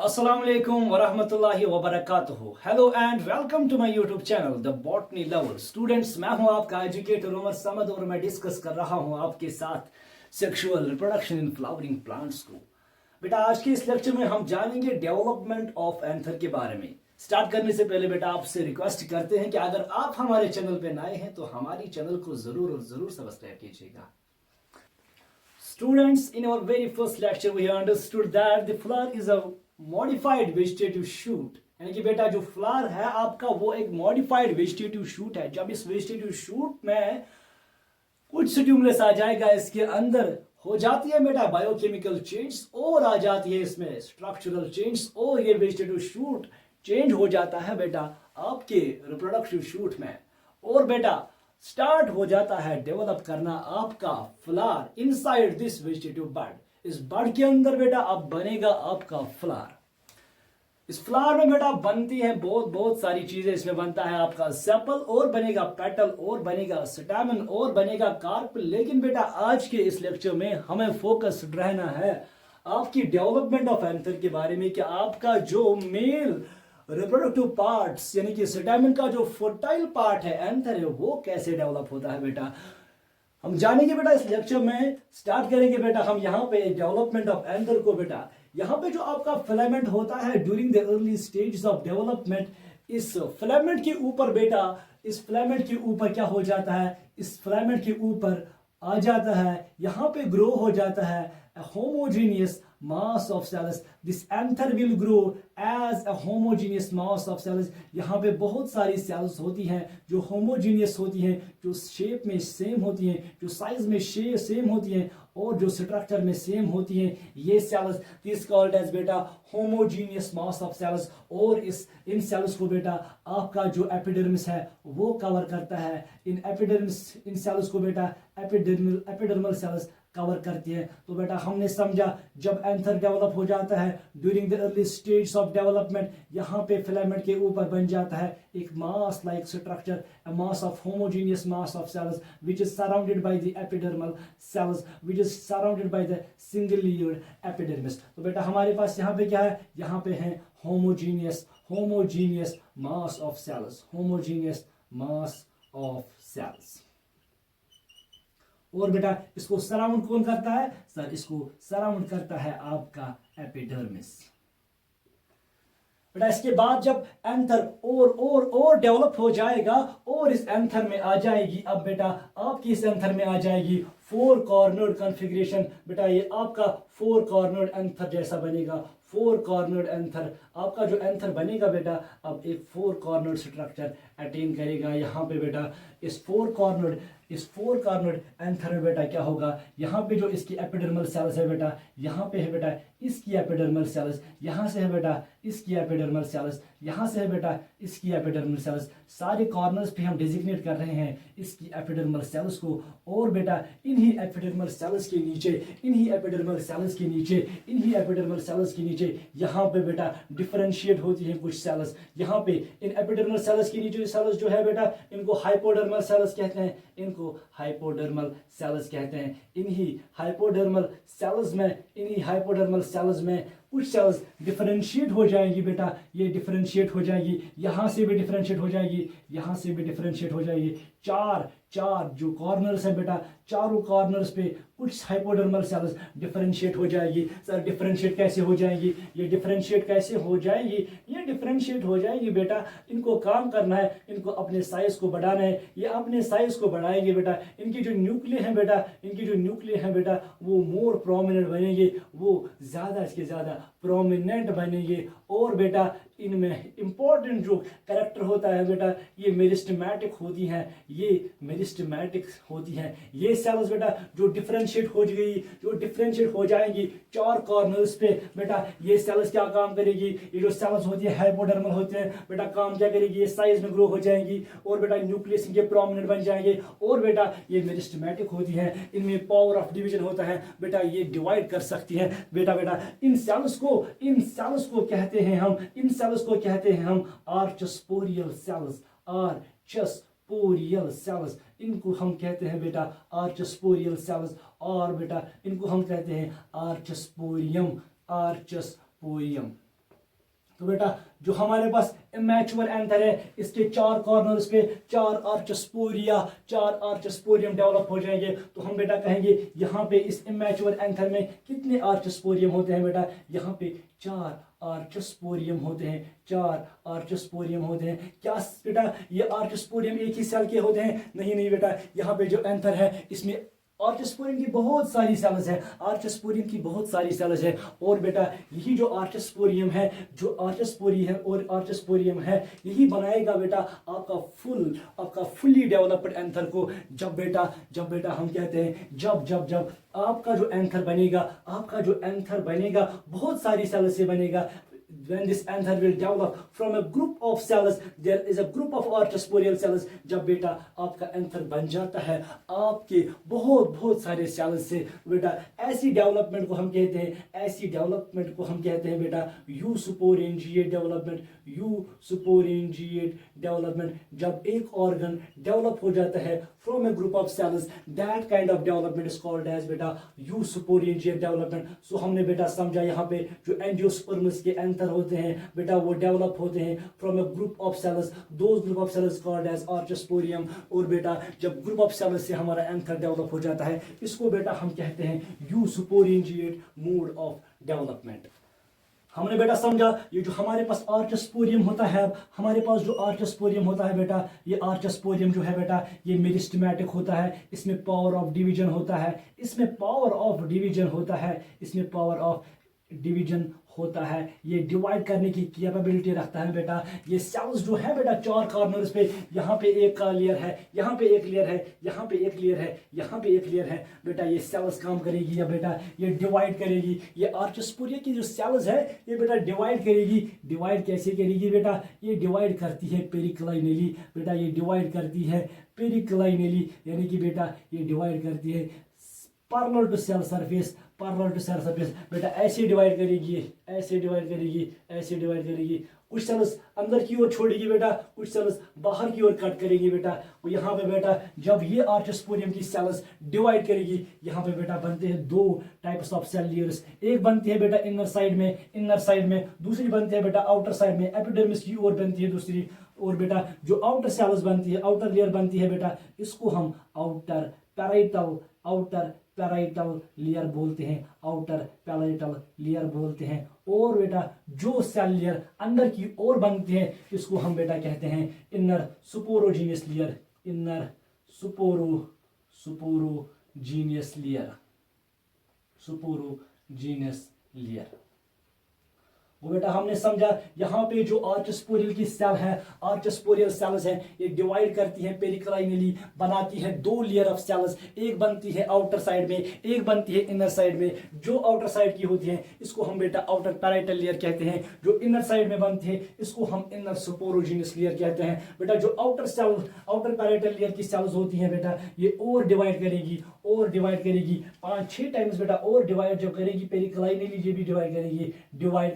Assalamu alaikum wa rahmatullahi wa barakatuhu. Hello and welcome to my YouTube channel The Botany Lover. Students, मैं हूं आपका educator Umar Samad और मैं discuss कर रहा हूं आपके साथ sexual reproduction in flowering plants को। बेटा आज के इस लेक्चर में हम जानेंगे डेवलपमेंट ऑफ एंथर के बारे में। स्टार्ट करने से पहले बेटा आपसे रिक्वेस्ट करते हैं कि अगर आप हमारे चैनल पे नए हैं तो हमारी चैनल को जरूर और जरूर सब्सक्राइब कीजिएगा। Students, in our very first lecture we understood that the flower is a modified vegetative shoot। यानी कि बेटा जो फ्लावर है आपका वो एक मॉडिफाइड वेजिटेटिव शूट है। जब इस वेजिटेटिव शूट में कुछ स्टिमुलस आ जाएगा इसके अंदर हो जाती है बेटा बायोकेमिकल चेंज और आ जाती है इसमें स्ट्रक्चरल चेंज और ये वेजिटेटिव शूट चेंज हो जाता है बेटा आपके रिप्रोडक्टिव शूट में और बेटा स्टार्ट हो जाता है डेवलप करना आपका फ्लावर इनसाइड दिस वेजिटेटिव बड। इस बड के अंदर बेटा अब बनेगा आपका फ्लावर। इस फ्लावर में बेटा बनती है बहुत सारी चीजें। इसमें बनता है आपका सेपल और बनेगा पेटल और बनेगा स्टैमेन और बनेगा कार्प। लेकिन बेटा आज के इस लेक्चर में हमें फोकस रहना है आपकी डेवलपमेंट ऑफ एंथर के बारे में कि आपका जो मेल रिप्रोडक्टिव पार्ट्स यानी कि स्टैमेन का जो फर्टाइल पार्ट है एंथर है वो कैसे डेवलप होता है बेटा हम जानेंगे बेटा इस लेक्चर में। स्टार्ट करेंगे बेटा हम यहाँ पे डेवलपमेंट ऑफ एंथर को। बेटा यहाँ पे जो आपका फिलामेंट होता है during the early stages of development, इस फिलामेंट के ऊपर बेटा इस फिलामेंट के ऊपर क्या हो जाता है, इस फिलामेंट के ऊपर आ जाता है, यहाँ पे ग्रो हो जाता है a homogeneous mass of cells. This anther will grow as a homogeneous mass of cells. यहाँ पे बहुत सारी सेल्स होती हैं जो homogeneous होती हैं, जो शेप में सेम होती हैं, जो साइज में सेम होती हैं और जो स्ट्रक्चर में सेम होती हैं। ये सेल्स दिस कॉल्ड एज बेटा homogeneous mass of cells। और इन सेल्स को बेटा आपका जो एपिडर्मिस है वो कवर करता है। इन सेल्स को बेटा एपिडर्मल सेल्स कवर करती है। तो बेटा हमने समझा जब एंथर डेवलप हो जाता है during the early stage of development, यहाँ पे फिलामेंट के ऊपर बन जाता है एक मास like structure, a mass of homogeneous mass of cells which is surrounded by the epidermal cells which is surrounded by the single layered epidermis। तो बेटा हमारे पास यहाँ पे क्या है, यहाँ पे है homogeneous mass of cells, homogeneous mass of cells। और बेटा इसको सराउंड कौन करता है सर, इसको सराउंड करता है आपका एपिडर्मिस। बेटा इसके बाद जब एंथर और डेवलप हो जाएगा और इस एंथर में आ जाएगी, अब बेटा आपकी इस एंथर में आ जाएगी 4 कॉर्नर्ड कॉन्फ़िगरेशन। बेटा ये आपका 4 कॉर्नर्ड एंथर जैसा बनेगा। 4 कॉर्नर्ड एंथर आपका जो एंथर बनेगा बेटा अब एक 4 कॉर्नर्ड स्ट्रक्चर अटेन करेगा। यहाँ पे बेटा इस 4 कॉर्नर्ड एंथर में बेटा क्या होगा, यहाँ पे जो इसकी एपिडर्मल सेल्स है बेटा, यहाँ पे है बेटा इसकी एपिडर्मल सेल्स, यहाँ से है बेटा इसकी एपिडर्मल सेल्स, यहाँ से है बेटा इसकी एपिडर्मल सेल्स। सारे कॉर्नर्स पे हम डेजिग्नेट कर रहे हैं इसकी एपिडर्मल सेल्स को। और बेटा इन्हीं एपिडर्मल सेल्स के नीचे यहाँ पे बेटा डिफरेंशिएट होती है कुछ सेल्स। यहाँ पे इन एपिडर्मल सेल्स के नीचे सेल्स जो है बेटा इनको हाइपोडर्मल सेल्स कहते हैं, इन्हीं हाइपोडर्मल सेल्स में कुछ सेल्स डिफरेंशिएट हो जाएंगी बेटा। ये डिफरेंशिएट हो जाएगी, यहाँ से भी डिफरेंशिएट हो जाएगी, यहाँ से भी डिफरेंशिएट हो जाएगी। चार जो कॉर्नर्स है बेटा, चारों कॉर्नर्स पे कुछ हाइपोडर्मल सेल्स डिफरेंशिएट हो जाएगी। सर डिफरेंशिएट कैसे हो जाएगी, ये डिफरेंशिएट हो जाएगी बेटा, इनको काम करना है, इनको अपने साइज को बढ़ाना है, ये अपने साइज को बढ़ाएंगे बेटा। इनकी जो न्यूक्लिय है बेटा वो मोर प्रोमिनेंट बनेंगे, वो ज़्यादा से ज़्यादा प्रोमिनेंट बनेंगे। और बेटा इनमें इंपॉर्टेंट जो कैरेक्टर होता है बेटा ये मेरिस्टेमेटिक होती हैं। ये सेल्स बेटा जो डिफरेंशिएट हो जाएंगी 4 कॉर्नर्स पे बेटा, ये सेल्स क्या काम करेगी, ये जो सेल्स होती है हाइपोडर्मल होते हैं बेटा काम क्या करेगी, ये साइज में ग्रो हो जाएंगी और बेटा न्यूक्लियस इनके प्रोमिनेंट बन जाएंगे। और बेटा ये मेरिस्टेमेटिक होती हैं, इनमें पावर ऑफ डिवीजन होता है बेटा, ये डिवाइड कर सकती हैं बेटा। इन सेल्स को कहते हैं हम आर्चस्पोरियल सेल्स। इनको हम कहते हैं बेटा आर्चस्पोरियल सेल्स और बेटा इनको हम कहते हैं आर्चस्पोरियम। तो बेटा जो हमारे पास इमेच्योर एंथर है, इसके 4 कॉर्नर्स पे 4 आर्चस्पोरिया 4 आर्चस्पोरियम डेवलप हो जाएंगे। तो हम बेटा कहेंगे यहाँ पे इस इमेच्योर एंथर में कितने आर्चस्पोरियम होते हैं बेटा, यहाँ पे 4 आर्चस्पोरियम होते हैं, 4 आर्चस्पोरियम होते हैं। क्या बेटा ये आर्चस्पोरियम एक ही सेल के होते हैं? नहीं नहीं बेटा, यहाँ पे जो एंथर है इसमें आर्चस्पोरियम की बहुत सारी सेल्स है, आर्चस्पोरियम की बहुत सारी सेल्स है। और बेटा यही जो आर्चस्पोरियम है, जो आर्चस्पोरियम है और आर्चस्पोरियम है, यही बनाएगा बेटा आपका फुल्ली डेवलप्ड एंथर को। जब बेटा हम कहते हैं जब आपका जो एंथर बनेगा बहुत सारी सेल्स से बनेगा। When this anther will develop from a group of cells, there is a group of archosporial cells। जब बेटा आपका एंथर बन जाता है आपके बहुत सारे सेल्स से, बेटा ऐसी डेवलपमेंट को हम कहते हैं बेटा यूसुपोरेंजिएट डेवलपमेंट। जब एक ऑर्गन डेवलप हो जाता है from a group of cells, that kind of development is called as बेटा यूसुपोरेंजिएट डेवलपमेंट। सो हमने बेटा समझा यहाँ पे जो एंजियोस्पर्म्स के एंथर होते हैं बेटा वो डेवलप होते हैं from a group of cells, those group of cells called as archesporium. और बेटा जब ग्रुप ऑफ सेल्स से हमारा एंथर डेवलप हो जाता है इसको बेटा हम कहते हैं यूसुपोरेंजिएट मोड ऑफ डेवलपमेंट। हमने बेटा समझा ये जो हमारे पास आर्चस्पोरियम होता है, हमारे पास जो आर्चस्पोरियम होता है बेटा, ये आर्चस्पोरियम जो है बेटा ये मेरिस्टेमेटिक होता है, इसमें पावर ऑफ डिवीजन होता है, ये डिवाइड करने की कैपेबिलिटी रखता है बेटा। ये सेल्स जो है बेटा 4 कॉर्नर्स पे, यहाँ पे एक का लेयर है, यहाँ पे एक लेयर है, यहाँ पे एक लेयर है, यहाँ पे एक लेयर है। बेटा ये सेल्स काम करेगी या बेटा ये डिवाइड करेगी। ये आर्चस्पोरिया की जो सेल्स है ये बेटा डिवाइड करेगी। डिवाइड कैसे करेगी बेटा, ये डिवाइड करती है पेरिक्लाइनली। बेटा ये डिवाइड करती है पेरिक्लाइनली, यानी कि बेटा ये डिवाइड करती है पैरेलल टू सेल सरफेस बेटा ऐसे डिवाइड करेगी। कुछ सेल्स अंदर की ओर छोड़ेगी बेटा, कुछ सेल्स बाहर की ओर कट करेगी बेटा। और यहाँ पे बेटा जब ये आर्चस्पोरियम की सेल्स डिवाइड करेगी, यहाँ पे बेटा बनते हैं 2 टाइप्स ऑफ सेल लेयर्स। एक बनती है बेटा इनर साइड में, दूसरी बनती है बेटा आउटर साइड में, एपिडर्मिस की ओर बनती है दूसरी। और बेटा जो आउटर सेल्स बनती है, आउटर लेयर बनती है बेटा, इसको हम आउटर पैराइटल लेयर बोलते हैं। और बेटा जो सेल लेयर अंदर की ओर बनती है इसको हम बेटा कहते हैं इनर सुपोरोजीनियस लेयर। वो बेटा हमने समझा यहाँ पे जो आर्चस्पोरियल की सेल है, आर्चस्पोरियल सेल्स है, ये डिवाइड करती है पेरिक्लाइनली, बनाती है 2 लेयर ऑफ सेल्स। एक बनती है आउटर साइड में, एक बनती है इनर साइड में। जो आउटर साइड की होती है इसको हम बेटा आउटर पैराइटल लेयर कहते हैं, जो इनर साइड में बनती है इसको हम इनर सुपोरोजीनियस लेयर कहते हैं। बेटा जो आउटर पैराइटल लेयर की सेल्स होती है बेटा ये और डिवाइड करेगी 5-6 टाइम्स बेटा, और डिवाइड जब करेगी पेरिक्लाइनली, ये भी डिवाइड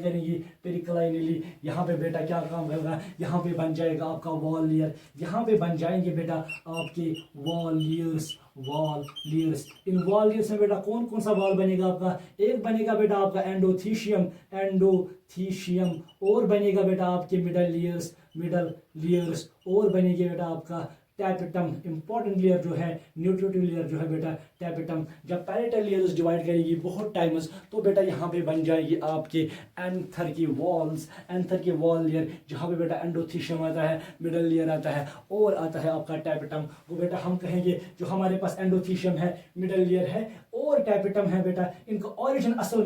करेगी पेरिक्लाइनली। यहाँ पे बेटा क्या काम होगा, यहाँ पे बन जाएगा आपका वॉल लेयर, यहाँ पे बन जाएंगे बेटा आपके wall layers. In wall layers में बेटा कौन कौन सा वॉल बनेगा आपका, एक बनेगा बेटा आपका एंडोथीशियम, और बनेगा बेटा आपके मिडल लेयर्स, और बनेगी बेटा आपका टैपेटम। इंपॉर्टेंट लेयर जो है, न्यूट्रिटिव लेयर जो है बेटा टैपेटम। जब पैरेटल लेयर्स डिवाइड करेगी बहुत टाइम्स तो बेटा यहाँ पे बन जाएगी आपके एंथर की वॉल लेयर, जहाँ पे बेटा एंडोथीशियम आता है, मिडल लेयर आता है, और आता है आपका टैपेटम। वो बेटा हम कहेंगे जो हमारे पास एंडोथीशियम है, मिडल लेयर है और टैपेटम है बेटा, इनका ऑरिजिन असल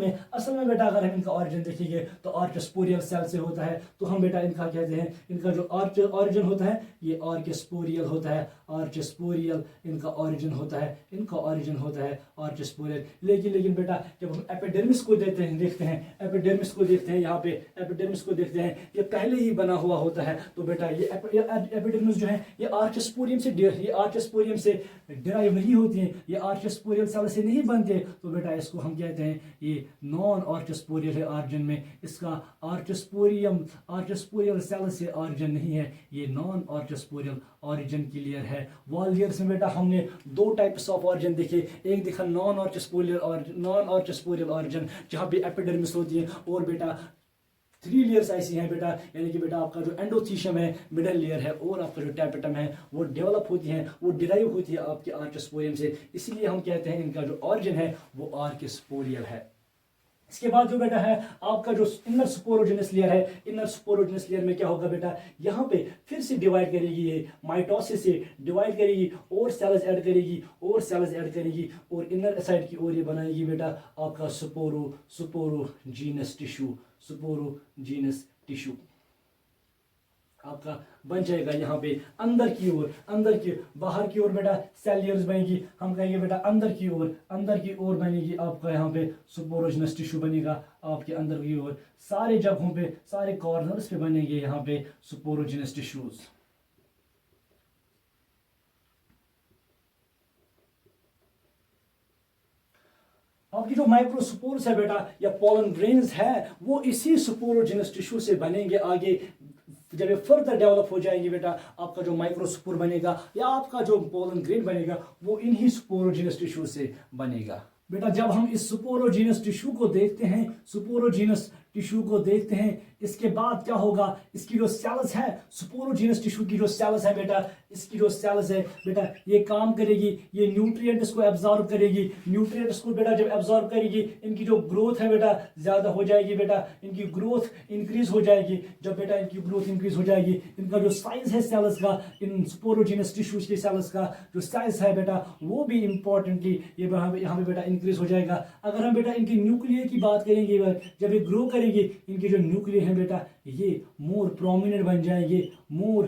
में बेटा अगर हम इनका ऑरिजिन देखेंगे तो आर्चस्पोरियल सेल से होता है। तो हम बेटा इनका कहते हैं, इनका जो ऑरिजिन होता है ये आर्चस्पोरियल होता है, इनका ऑरिजिन होता है आर्चस्पोरियल। लेकिन बेटा जब हम एपिडर्मिस को देखते हैं यहाँ पे एपिडर्मिस को देखते हैं, ये पहले ही बना हुआ होता है। तो बेटा ये एपिडर्मिस जो है ये आर्चस्पोरियम से डिराइव नहीं होती है, ये आर्चस्पोरियल सेल से नहीं बनते। तो बेटा इसको हम कहते हैं ये नॉन आर्चस्पोरियल है ऑरिजिन में, इसका आर्चस्पोरियल सेल से ऑरिजिन नहीं है, ये नॉन आर्चस्पोरियल ऑरिजिन की लेयर है। वॉल लेयर्स में बेटा हमने 2 टाइप्स ऑफ ऑरिजिन देखे, एक देखा नॉन आर्चस्पोरियल ऑरिजिन जहाँ पे एपिडर्मिस होती है, और बेटा 3 लेयर्स ऐसी हैं बेटा, यानी कि बेटा आपका जो एंडोथीशियम है, मिडल लेयर है, और आपका जो टैपेटम है वो डेवलप होती है, वो डिराइव होती है आपके आर्चोस्पोरियम से। इसीलिए हम कहते हैं इनका जो ऑरिजिन है वो आर्किस्पोरियल है। इसके बाद जो बेटा है आपका जो इनर स्पोरोजेनस लेयर है, इनर स्पोरोजेनस लेयर में क्या होगा बेटा, यहाँ पे फिर से डिवाइड करेगी, ये माइटोसिस से डिवाइड करेगी और सेल्स ऐड करेगी और सेल्स ऐड करेगी और इनर साइड की ओर ये बनाएगी बेटा आपका स्पोरोजीनस टिश्यू, स्पोरोजीनस टिश्यू आपका बन जाएगा यहाँ पे अंदर की ओर, अंदर की बाहर की ओर बेटा सेल लेयर्स बनेगी, हम कहेंगे बेटा अंदर की ओर बनेगी आपका यहाँ पे स्पोरोजिनस टिश्यू बनेगा आपके अंदर की ओर, सारे जगहों पे, सारे कॉर्नर्स पे बनेंगे यहाँ पे स्पोरोजिनस टिश्यूज। आपकी जो माइक्रोस्पोर्स है बेटा या पोलन ग्रेन्स है वो इसी स्पोरोजिनस टिश्यू से बनेंगे आगे। जब ये फर्दर डेवलप हो जाएंगे बेटा, आपका जो माइक्रोस्पोर बनेगा या आपका जो पोलन ग्रेन बनेगा वो इन्हीं स्पोरोजिनस टिश्यू से बनेगा। बेटा जब हम इस स्पोरोजिनस टिश्यू को देखते हैं, स्पोरोजिनस टिश्यू को देखते हैं, इसके बाद क्या होगा, इसकी जो सेल्स है, स्पोरोजिनस टिश्यू की जो सेल्स है बेटा, इसकी जो सेल्स है बेटा ये काम करेगी, ये न्यूट्रिएंट्स को एब्जॉर्ब करेगी, न्यूट्रिएंट्स को बेटा जब एब्जॉर्ब करेगी इनकी जो ग्रोथ है बेटा ज्यादा हो जाएगी, बेटा इनकी ग्रोथ इंक्रीज हो जाएगी। जब बेटा इनकी ग्रोथ इंक्रीज हो जाएगी, इनका जो साइज है सेल्स का, इन स्पोरोजिनस टिश्यूज के सेल्स का जो साइज है बेटा वो भी इंपॉर्टेंटली ये यहाँ पे बेटा इंक्रीज हो जाएगा। अगर हम बेटा इनकी न्यूक्लियर की बात करेंगे, जब ये ग्रो करेंगे इनके जो न्यूक्लियर है बेटा ये मोर प्रोमिनेंट बन जाएंगे, मोर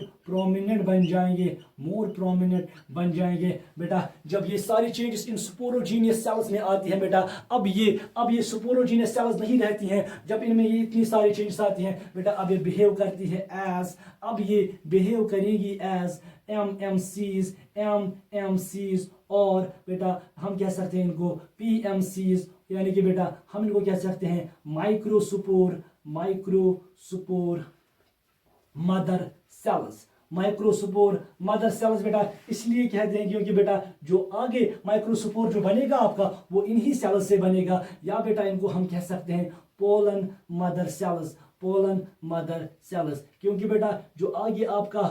प्रोमिनेंट बन जाएंगे बेटा। जब ये सारी चेंजेस इन स्पोरोजीनियस सेल्स में आती है बेटा, अब ये स्पोरोजीनियस सेल्स नहीं रहती हैं, जब इनमें ये इतनी सारी चेंजेस आती हैं बेटा, अब ये बिहेव करती है एज, अब ये बिहेव करेगी एज एमएमसीज और बेटा हम कह सकते हैं इनको पीएमसीज, यानी कि बेटा हम इनको कह सकते हैं microspore mother cells, microspore mother cells बेटा इसलिए कहते हैं क्योंकि बेटा जो आगे माइक्रोस्पोर जो बनेगा आपका वो इन्हीं सेल्स से बनेगा, या बेटा इनको हम कह सकते हैं पोलन मदर सेल्स, क्योंकि बेटा जो आगे आपका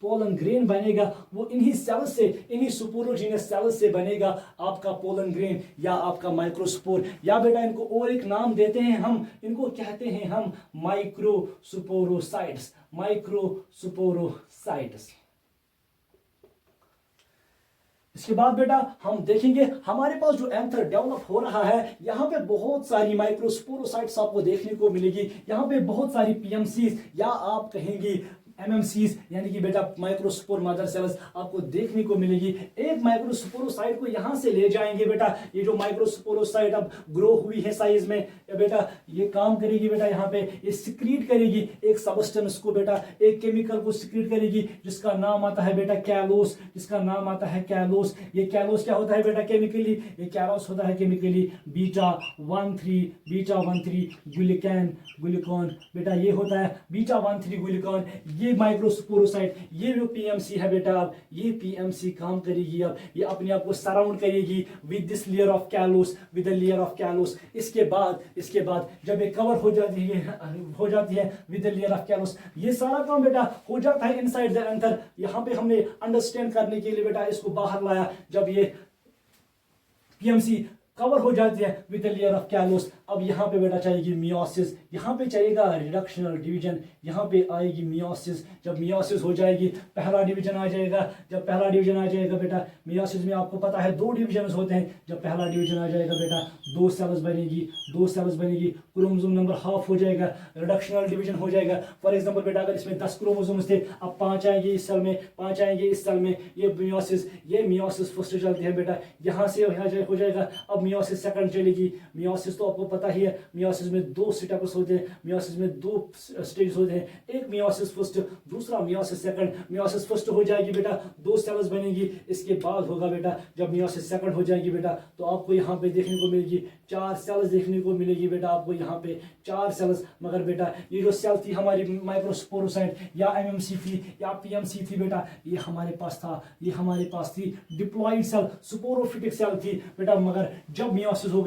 पोलन ग्रेन बनेगा वो इन्हीं सेल्स से, इन्हीं स्पोरोजिनस सेल्स से बनेगा आपका पोलन ग्रेन या आपका माइक्रोस्पोर, या बेटा इनको और एक नाम देते हैं हम, इनको कहते हैं हम माइक्रोस्पोरोसाइट्स। इसके बाद बेटा हम देखेंगे हमारे पास जो एंथर डेवलप हो रहा है, यहाँ पे बहुत सारी माइक्रोस्पोरोसाइट्स आपको देखने को मिलेगी, यहाँ पे बहुत सारी पीएमसीज या आप कहेंगी एमएमसीज, यानी कि बेटा माइक्रोस्पोर मदर सेल्स आपको देखने को मिलेगी। एक माइक्रोस्पोरोसाइट को यहाँ से ले जाएंगे बेटा, ये जो माइक्रोस्पोरोसाइट अब ग्रो हुई है साइज में बेटा, ये काम करेगी बेटा, यहाँ पे ये सिक्रीट करेगी एक सबस्टेंस को बेटा, एक केमिकल को सिक्रीट करेगी जिसका नाम आता है बेटा कैलोस, जिसका नाम आता है कैलोस। ये कैलोस क्या होता है बेटा केमिकली, ये कैलोस होता है केमिकली बीटा 13 ग्लूकॉन बेटा, ये होता है बीटा 13 ग्लूकॉन। ये माइक्रोस्पोरोसाइट, ये जो पीएमसी है बेटा, अब ये पीएमसी काम करेगी, अब ये अपने आप को सराउंड करेगी with this layer of callose, with the layer of callose. इसके बाद जब ये कवर हो जाती है with the layer of callose, ये सारा काम बेटा हो जाता है इनसाइड द एंथर। यहाँ पे हमने अंडरस्टैंड करने के लिए बेटा इसको बाहर लाया, जब ये पीएमसी कवर हो जाती है with the layer of callose. अब यहाँ पे बेटा चाहिए मियोसिस, यहाँ पे चाहिएगा रिडक्शनल डिवीजन, यहाँ पे आएगी मियोसिस। जब मियोसिस हो जाएगी पहला डिवीजन आ जाएगा, जब पहला डिवीजन आ जाएगा बेटा, मियोसिस में आपको पता है 2 डिवीजन होते हैं। जब पहला डिवीजन आ जाएगा बेटा 2 सेल्स बनेगी, क्रोमोसोम नंबर हाफ हो जाएगा, रिडक्शनल डिवीजन हो जाएगा। फॉर एग्जाम्पल बेटा अगर इसमें 10 क्रोमोसोम्स थे, अब 5 आएंगे इस सेल में, 5 आएंगे इस सेल में, ये मियोसिस फर्स्ट चलती है बेटा, यहाँ से हो जाएगा। अब मियोसिस सेकंड चलेगी, मियोसिस तो आपको पता ही है, मियोसिस में 2 स्टेप्स होते हैं, मियोसिस में 2 स्टेज होते हैं, एक मियोसिस फर्स्ट, दूसरा मियोसिस सेकंड। मियोसिस फर्स्ट हो जाएगी बेटा 2 सेल्स बनेगी, इसके बाद होगा बेटा जब मियोसिस सेकंड हो जाएगी बेटा, तो आपको यहाँ पे देखने को मिलेगी 4 सेल्स देखने को मिलेगी बेटा, आपको यहाँ पे 4 सेल्स। मगर बेटा ये जो सेल थी हमारी माइक्रोस्पोरोसाइट या एमएमसी थी या पीएमसी थी बेटा, ये हमारे पास थी डिप्लॉइड सेल, स्पोरोफिटिक सेल थी बेटा। मगर जब मियोसिस हो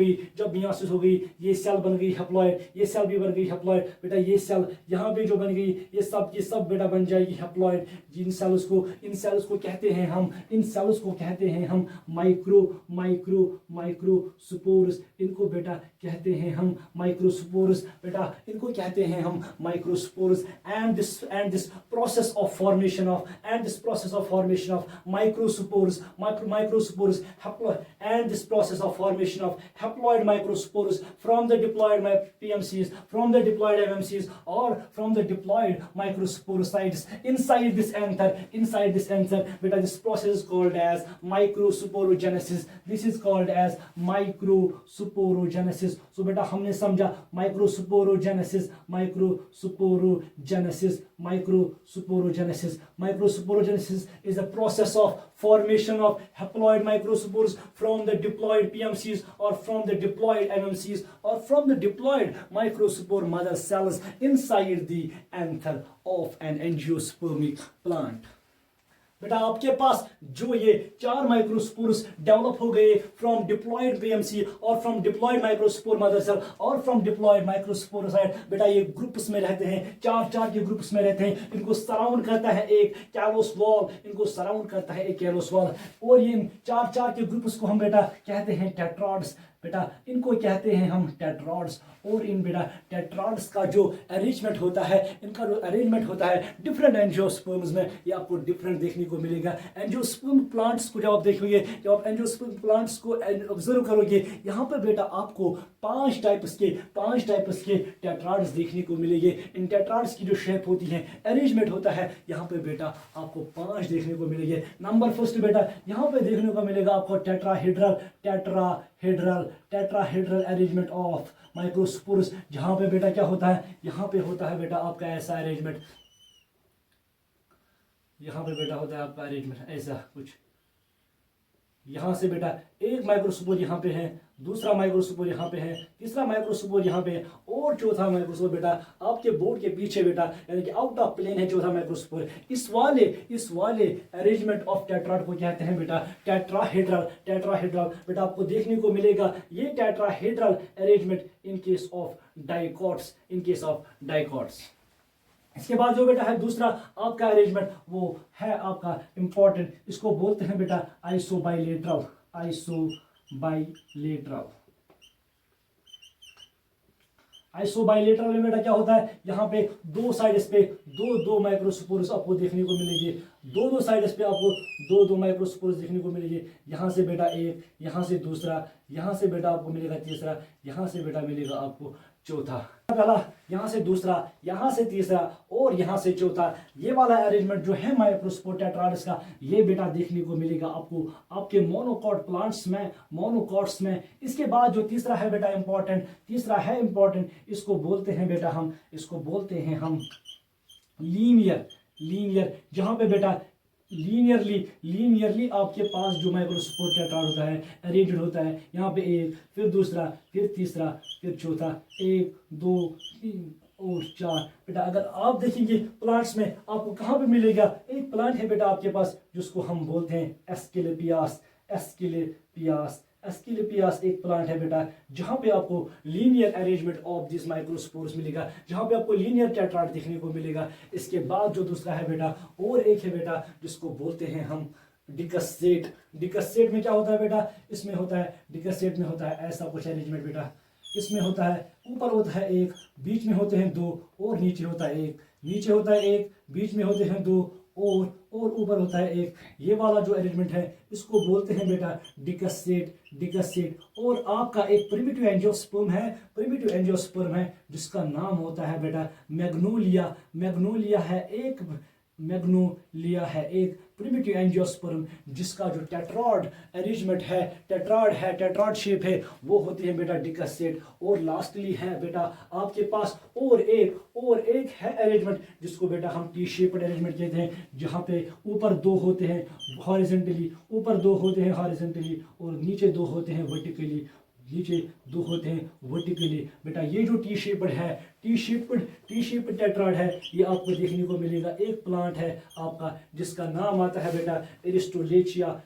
गई ये सेल बन गई हैप्लॉइड, ये सेल भी बन गई हैप्लॉइड बेटा, ये सेल यहाँ पे जो बन गई ये सब बेटा बन जाएगी हैप्लॉइड। इन सेल्स को कहते हैं हम माइक्रोस्पोर्स, इनको बेटा कहते हैं हम माइक्रोस्पोर्स बेटा, इनको कहते हैं हम microspores. And this process of formation of microspores and this process of formation of haploid microspores from the diploid PMCs, from the diploid MMCs, or from the diploid microsporocytes inside this anther beta, this process is called as microsporogenesis. This is called as microsporogenesis. So beta हमने समझा microsporogenesis is a process of formation of haploid microspores from the diploid PMCs or from the diploid MMCs or from the diploid microspore mother cells inside the anther of an angiospermic plant. बेटा आपके पास जो ये 4 microspores develop हो गए from diploid PMC और from diploid microspore mother cell और from diploid microsporocyte, बेटा ये ग्रुप्स में रहते हैं, 4 के ग्रुप्स में रहते हैं। इनको सराउंड करता है एक कैलोस वॉल, और ये 4 के ग्रुप्स को हम बेटा कहते हैं टेट्राड्स। बेटा इनको कहते हैं हम टेट्राड्स। और इन बेटा टेट्राड्स का जो अरेंजमेंट होता है, इनका जो अरेंजमेंट होता है डिफरेंट एंजियोस्पर्म्स में, ये आपको डिफरेंट देखने को मिलेगा। एंजियोस्पर्म प्लांट्स को जब आप देखोगे, जब आप एंजियोस्पर्म प्लांट्स को ऑब्जर्व करोगे, यहाँ पर बेटा आपको 5 टाइप्स के टेट्राड्स देखने को मिलेंगे। इन टेट्राड्स की जो शेप होती है, अरेंजमेंट होता है, यहाँ पे बेटा आपको 5 देखने को मिलेंगे। नंबर फर्स्ट बेटा यहाँ पे देखने को मिलेगा आपको टेट्राहेड्रल अरेंजमेंट ऑफ माइक्रोस्पोर्स, जहां पे बेटा क्या होता है, यहाँ पे होता है बेटा आपका ऐसा अरेंजमेंट, यहाँ पे बेटा होता है आपका अरेंजमेंट ऐसा कुछ। यहाँ से बेटा एक माइक्रोस्पोर यहाँ पे है, दूसरा माइक्रोस्पोर यहाँ पे है, तीसरा माइक्रोस्पोर यहाँ पे है, और चौथा माइक्रोस्पोर बेटा आपके बोर्ड के पीछे बेटा यानी कि आउट ऑफ प्लेन है चौथा माइक्रोस्पोर। इस वाले अरेंजमेंट ऑफ टेट्राड को कहते हैं बेटा टेट्राहेड्रल। बेटा आपको देखने को मिलेगा ये tetrahedral arrangement in case of dicots, इसके बाद जो बेटा है दूसरा आपका अरेंजमेंट वो है आपका इंपॉर्टेंट, इसको बोलते हैं बेटा आइसोबाइलेटरल। आइसोबाइलेटरल में बेटा क्या होता है, यहाँ पे 2 साइड्स पे दो माइक्रोस्पोर्स आपको देखने को मिलेंगे, दो साइड्स पे आपको दो माइक्रोस्पोर्स देखने को मिलेंगे। यहाँ से बेटा एक, यहाँ से दूसरा, यहाँ से बेटा आपको मिलेगा तीसरा, यहाँ से बेटा मिलेगा आपको चौथा। पहला, यहाँ से दूसरा, यहाँ से तीसरा और यहाँ से चौथा। ये वाला अरेंजमेंट जो है माइक्रोस्पोर टेट्राड्स का, ये बेटा देखने को मिलेगा आपको आपके मोनोकॉट प्लांट्स में। इसके बाद जो तीसरा है बेटा इंपॉर्टेंट, इसको बोलते हैं बेटा हम लीनियर, जहाँ पे बेटा लीनियरली आपके पास जो माइक्रोस्पोर टेट्राड होता है अरेंज्ड होता है। यहाँ पे एक, फिर दूसरा, फिर तीसरा, फिर चौथा, 1 2 3 और 4। बेटा अगर आप देखेंगे प्लांट्स में आपको कहाँ पे मिलेगा, एक प्लांट है बेटा आपके पास जिसको हम बोलते हैं एस्किलेपियास एक प्लांट है बेटा, जहां पे आपको linear arrangement of this microspores मिलेगा, जहां पे आपको लीनियर टेट्राड देखने को मिलेगा। इसके बाद जो दूसरा है बेटा और एक है बेटा जिसको बोलते हैं हम डिकस्सेट में क्या होता है बेटा, इसमें होता है डिकस्सेट में होता है ऐसा कुछ अरेंजमेंट बेटा। इसमें होता है ऊपर होता है 1, बीच में होते हैं 2 और नीचे होता है 1, बीच में होते हैं 2 और ऊपर होता है 1। ये वाला जो अरेंजमेंट है इसको बोलते हैं बेटा डिकस्सेट। और आपका एक प्रिमिटिव एंजियोस्पर्म है जिसका नाम होता है बेटा मैग्नोलिया है एक प्रिमिटिव एंजियोस्पर्म, जिसका जो टेट्राड अरेंजमेंट है, टेट्राड शेप है, वो होती है बेटा डिकस्सेट। और लास्टली है बेटा आपके पास और एक है अरेंजमेंट जिसको बेटा हम टी शेप्ड अरेंजमेंट कहते हैं, जहाँ पे ऊपर 2 होते हैं हॉरिजॉन्टली, और नीचे 2 होते हैं वर्टिकली। बेटा ये जो टी शेप्ड टेट्राड है, ये आपको देखने को मिलेगा। एक प्लांट है आपका जिसका नाम आता है बेटा एरिस्टोलोचिया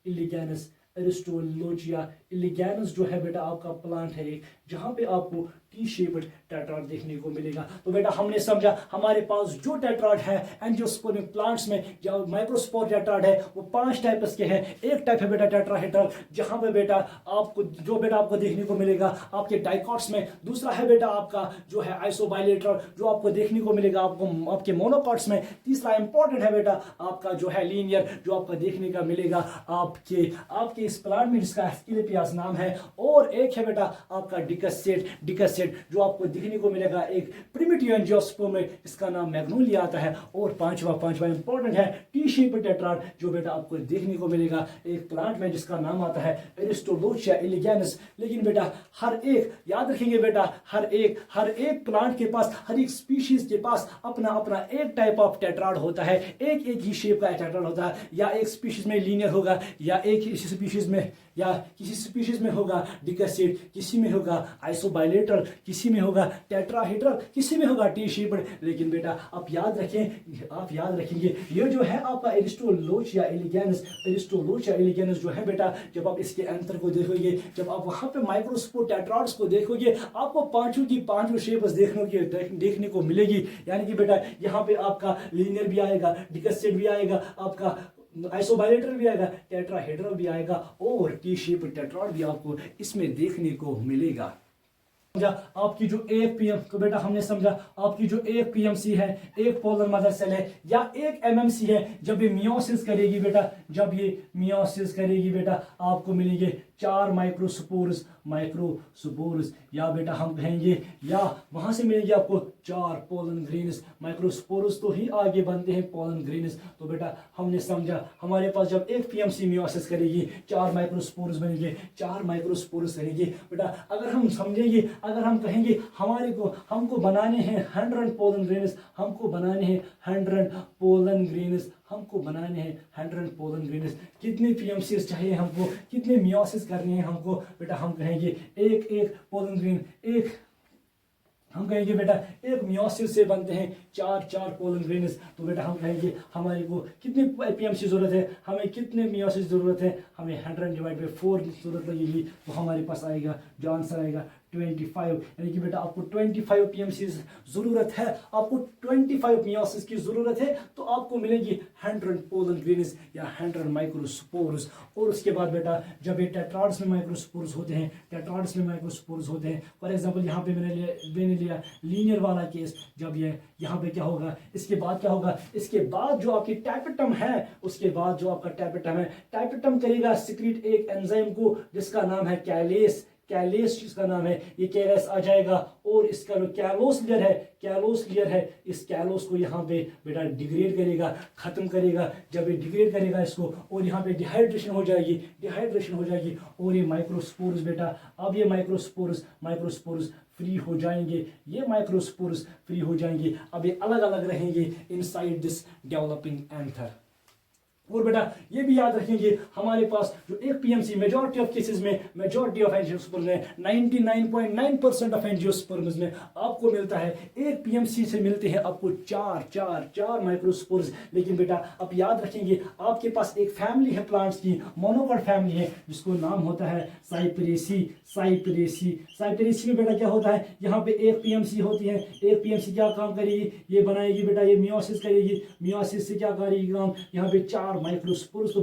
इलिगैनस एरिस्टोलोचिया इलिगैनस जो है बेटा आपका प्लांट है एक, जहां पे आपको टी शेप्ड टेट्राड देखने को मिलेगा। तो बेटा हमने समझा हमारे पास जो टेट्राड है एंजियोस्पर्मिक प्लांट्स में, जो माइक्रोस्पोर टेट्राड है वो 5 टाइप्स के हैं। एक टाइप है बेटा टेट्राहेड्रल, जहां पे बेटा आपको देखने को मिलेगा आपके डाइकॉट्स में। दूसरा है बेटा आपका जो है आइसोबाइलेटरल, जो आपको देखने को मिलेगा आपको आपके मोनोकॉट्स में। तीसरा इंपॉर्टेंट है बेटा आपका जो है लीनियर, जो आपको देखने का मिलेगा आपके इस प्लांट में, जिसका एस्किलेपियास नाम है। और एक है बेटा आपका डिकसेट जो आपको दिखने को मिलेगा एक प्रिमिटिव एंजियोस्पर्म में, इसका नाम मैग्नोलिया आता है। और पांचवा इंपॉर्टेंट है टी शेप्ड टेट्राड, जो बेटा आपको देखने को मिलेगा एक प्लांट में, जिसका नाम आता है एरिस्टोलोचिया इलिगैनस। लेकिन बेटा हर एक याद रखेंगे बेटा, हर एक प्लांट के पास, हर एक स्पीशीज के पास अपना अपना एक टाइप ऑफ टेट्राड होता है, एक ही शेप का टेट्राड होता है। या एक स्पीशीज में लीनियर होगा, या किसी स्पीशीज में होगा डिकसेट, किसी में होगा आइसोबाइलेटरल, किसी में होगा टेट्राहेड्रल, किसी में होगा टी शेप्ड। लेकिन बेटा आप याद रखेंगे ये जो है आपका एरिस्टोलोचिया इलिगैनस जो है बेटा, जब आप इसके अंतर को देखोगे, जब आप वहां पे माइक्रोस्पोर टेट्राड्स को देखोगे, आपको पांचों की पांचों शेप्स देखने को मिलेगी। यानी कि बेटा यहाँ पे आपका लीनियर भी आएगा, डिकसेट भी आएगा, आपका आइसोबाइलेटरल भी आएगा, टेट्राहेड्रल भी आएगा, और टी शेप्ड टेट्राड भी आपको इसमें देखने को मिलेगा। आपकी जो एक पीएम तो बेटा हमने समझा आपकी जो एक पीएमसी है, एक पोलर मदर सेल है, या एक एमएमसी है, जब ये मियोसिस करेगी बेटा, आपको मिलेंगे 4 माइक्रोस्पोर्स, या बेटा हम कहेंगे, या वहां से मिलेंगे आपको 4 पोलन ग्रेन्स। माइक्रोस्पोर्स तो ही आगे बनते हैं पोलन ग्रेन्स। तो बेटा हमने समझा हमारे पास जब एक पीएमसी मियोसिस करेगी 4 माइक्रोस्पोर्स बनेंगे, 4 माइक्रोस्पोर्स करेंगे बेटा। अगर हम समझेंगे, अगर हम कहेंगे हमको बनाने हैं 100 पोलन ग्रेन्स, कितने पीएमसीज चाहिए हमको, कितने मियोसिस करने हैं हमको बेटा। हम कहेंगे एक पोलन ग्रेन, हम कहेंगे बेटा एक मियोसिस से बनते हैं 4 पोलन ग्रेन्स। तो बेटा हम कहेंगे हमारे को कितने पीएमसी जरूरत है, हमें कितने मियोसिस जरूरत है, हमें 100/4 जरूरत लगेगी। तो हमारे पास आएगा जो आंसर आएगा 25। यानी कि बेटा आपको 25 पीएमसी जरूरत है, आपको 25 मियोसिस की जरूरत है, तो आपको मिलेगी 100 पोलन ग्रेन्स या 100 माइक्रोस्पोर्स। और उसके बाद बेटा जब ये टेट्राड्स में माइक्रोस्पोर्स होते हैं, फॉर एग्जांपल यहाँ पे मैंने लिया लीनियर वाला केस, जब ये यहाँ पे क्या होगा, इसके बाद जो आपकी टैपेटम है, उसके बाद जो आपका टैपेटम करेगा सिक्रीट एक एंजाइम को, जिसका नाम है कैलेस जिसका नाम है, ये कैलेस आ जाएगा, और इसका जो कैलोस लेयर है, इस कैलोस को यहाँ पे बेटा डिग्रेड करेगा, खत्म करेगा। जब ये डिग्रेड करेगा इसको, और यहाँ पे डिहाइड्रेशन हो जाएगी, और ये माइक्रोस्पोर्स बेटा, अब ये माइक्रोस्पोर्स फ्री हो जाएंगे, अब ये अलग अलग रहेंगे इनसाइड दिस डेवलपिंग एंथर। और बेटा ये भी याद रखेंगे हमारे पास जो एक पीएमसी मेजॉरिटी ऑफ एंजियोस्पर्म में 99.9% ऑफ एंजियोस्पर्म्स में आपको मिलता है, एक पीएमसी से मिलते हैं आपको 4 माइक्रोस्पोर्स। लेकिन बेटा आप याद रखेंगे आपके पास एक फैमिली है प्लांट्स की, मोनोकॉट फैमिली है, जिसको नाम होता है साइप्रेसी में बेटा क्या होता है, यहाँ पे एक पीएमसी होती है, एक पीएमसी क्या काम करेगी, ये बनाएगी बेटा, ये मियोसिस करेगी, मियोसिस से क्या करेगी काम, यहाँ पे 4 माइक्रोस्पोर्स तो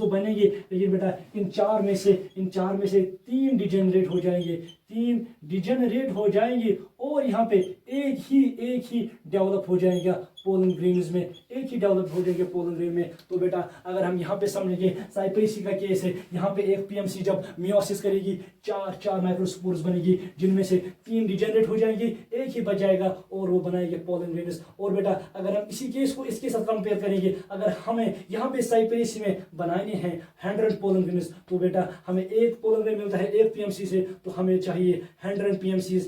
बनेंगे, लेकिन बेटा इन चार में से 3 डिजेनरेट हो जाएंगे, और यहाँ पे एक ही डेवलप हो जाएगा पोलन ग्रेन्स में, तो बेटा अगर हम यहाँ पे समझेंगे साइप्रेसी का केस है, यहाँ पे एक पीएमसी जब मियोसिस करेगी 4 माइक्रोस्पोर्स बनेगी, जिनमें से 3 डिजेनरेट हो जाएंगे, एक ही बच जाएगा, और वो बनाएंगे पोलन ग्रेन्स। और बेटा अगर हम इसी केस को इसके साथ कंपेयर करेंगे, अगर हमें यहाँ पे साइप्रेसी में बनाने हैं 100 पोलन ग्रेन्स, तो बेटा हमें एक पोलन ग्रेन मिलता है एक पीएमसी से, तो हमें चाहिए 100 पीएमसी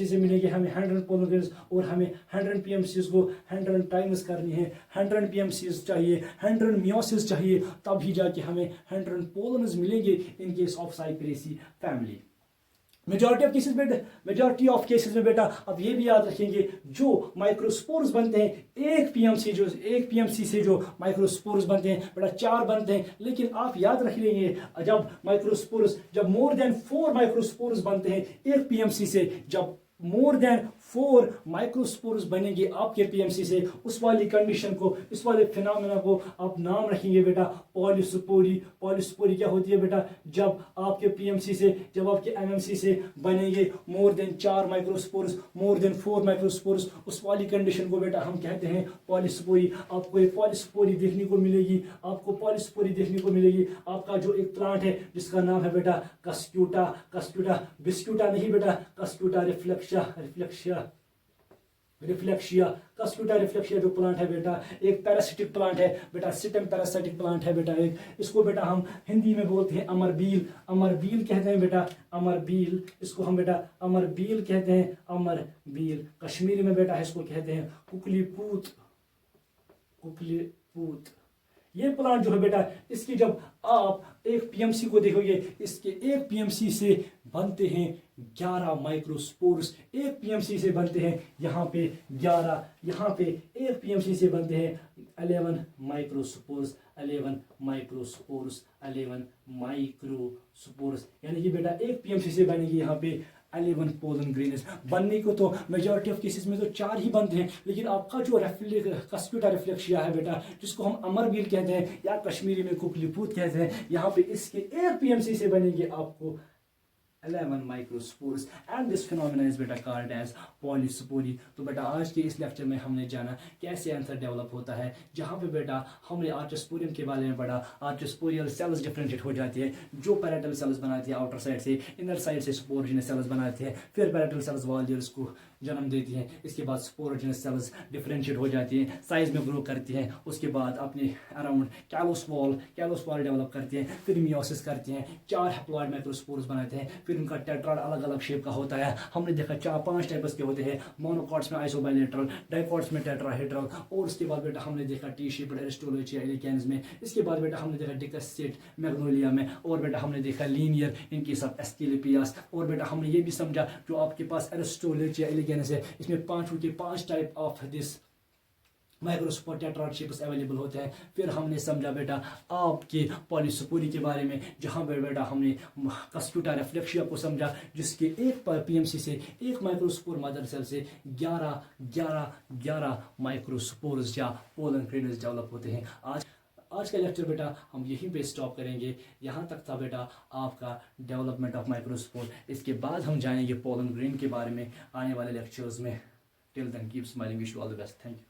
से मिलेंगे हमें 100 पोलन ग्रेन्स, और हमें 100 पीएमसी को 100 टाइम्स करनी है, 100 पीएमसी चाहिए, 100 मियोसिस चाहिए, तब ही जाके हमें 100 पोलन्स मिलेंगे in case of Cyperaceae family. Majority of cases में बेटा अब ये भी याद रखेंगे, जो माइक्रोस्पोर्स बनते हैं एक पीएमसी से जो माइक्रोस्पोर्स बनते हैं बेटा 4 बनते हैं, लेकिन आप याद रख लेंगे जब मोर देन 4 माइक्रोस्पोर्स बनते हैं एक पीएमसी से, जब मोर देन 4 माइक्रोस्पोर्स बनेंगे आपके पीएमसी से, उस वाली कंडीशन को, इस वाले फिनोमेना को आप नाम रखेंगे बेटा पॉलीस्पोरी। पॉलीस्पोरी क्या होती है बेटा, जब आपके पीएमसी से, जब आपके एमएमसी से बनेंगे more than 4 microspores, more than 4 microspores, उस वाली कंडीशन को बेटा हम कहते हैं पॉलीस्पोरी। आपको एक पॉलीस्पोरी देखने को मिलेगी, आपका जो एक प्लांट है जिसका नाम है बेटा कस्क्यूटा बिस्क्यूटा नहीं बेटा, कस्क्यूटा रिफ्लेक्शिया जो प्लांट है बेटा एक पैरासिटिक प्लांट है बेटा, सिटम पैरासिटिक प्लांट है बेटा एक। इसको बेटा हम हिंदी में बोलते हैं अमरबील कहते हैं बेटा, अमरबील, इसको हम बेटा अमरबील कहते हैं, अमरबील। कश्मीरी में बेटा इसको कहते हैं कुकलीपूत। ये प्लांट जो है बेटा, इसकी जब आप एक पीएमसी को देखोगे, इसके एक पीएमसी से बनते हैं 11 माइक्रोस्पोर्स, एक पीएमसी से बनते हैं यहाँ पे 11, यहाँ पे एक पीएमसी से बनते हैं 11 माइक्रोस्पोर्स, 11 माइक्रोस्पोर्स, यानी कि बेटा एक पीएमसी से बनेगी यहाँ पे 11 पोलन ग्रेन्स। बनने को तो मेजॉरिटी ऑफ केसेस में तो 4 ही बनते हैं, लेकिन आपका जो कस्क्यूटा रिफ्लेक्शिया है बेटा, जिसको हम अमरबील कहते हैं या कश्मीरी में कुकलीपूत कहते हैं, यहाँ पे इसके एक पीएमसी से बनेंगे आपको 11 microspores and this phenomena is बेटा कॉल्ड एज पॉलीस्पोरी। तो बेटा आज के इस लेक्चर में हमने जाना कैसे आंसर डेवलप होता है, जहाँ पे बेटा हमने आर्चोस्पोरियम के बारे में पढ़ा। आर्चोस्पोरियल सेल्स डिफरेंशिएट हो जाती है, जो पैरेटल सेल्स बनाती है आउटर साइड से, इनर साइड से स्पोरोजेनस सेल्स बनाती है, फिर पैरेटल सेल्स वॉल को जन्म देती हैं, इसके बाद स्पोरोजेनस सेल्स डिफरेंशिएट हो जाती हैं, साइज में ग्रो करती हैं, उसके बाद अपने अराउंड कैलोस वॉल डेवलप करती हैं, फिर मियोसिस करती हैं, 4 हैप्लॉइड माइक्रोस्पोर्स बनाते हैं, फिर उनका टेट्राड अलग अलग शेप का होता है। हमने देखा 4-5 टाइप्स के होते हैं, मोनोकॉट्स में आइसोबाइलेटरल, डाइकॉट्स में टेट्राहेड्रल, और उसके बाद बेटा हमने देखा टी शेप्ड एरिस्टोलोचिया एलिकेंस में, इसके बाद बेटा हमने देखा डिकस्टेट मैग्नोलिया में, और बेटा हमने देखा लीनियर इन केस ऑफ एस्किलिपियास, और बेटा हमने ये भी समझा जो आपके पास एरिस्टोलोचिया एलिकेंस है, इसमें 5 type of this microspore tetrad shapes available होते हैं। फिर हमने समझा बेटा आपके पॉलीस्पोरी के बारे में, जहाँ पर बेटा हमने कस्क्यूटा रिफ्लेक्शिया को समझा, जिसके एक पीएमसी से, एक माइक्रोस्पोर मदर सेल से 11 माइक्रोस्पोर्स या पोलन ग्रेन्स डेवलप होते हैं। आज का लेक्चर बेटा हम यहीं पे स्टॉप करेंगे। यहाँ तक था बेटा आपका डेवलपमेंट ऑफ माइक्रोस्पोर। इसके बाद हम जानेंगे पोलन ग्रेन के बारे में आने वाले लेक्चर्स में। Till then keep smiling, wish you all the best, thank you.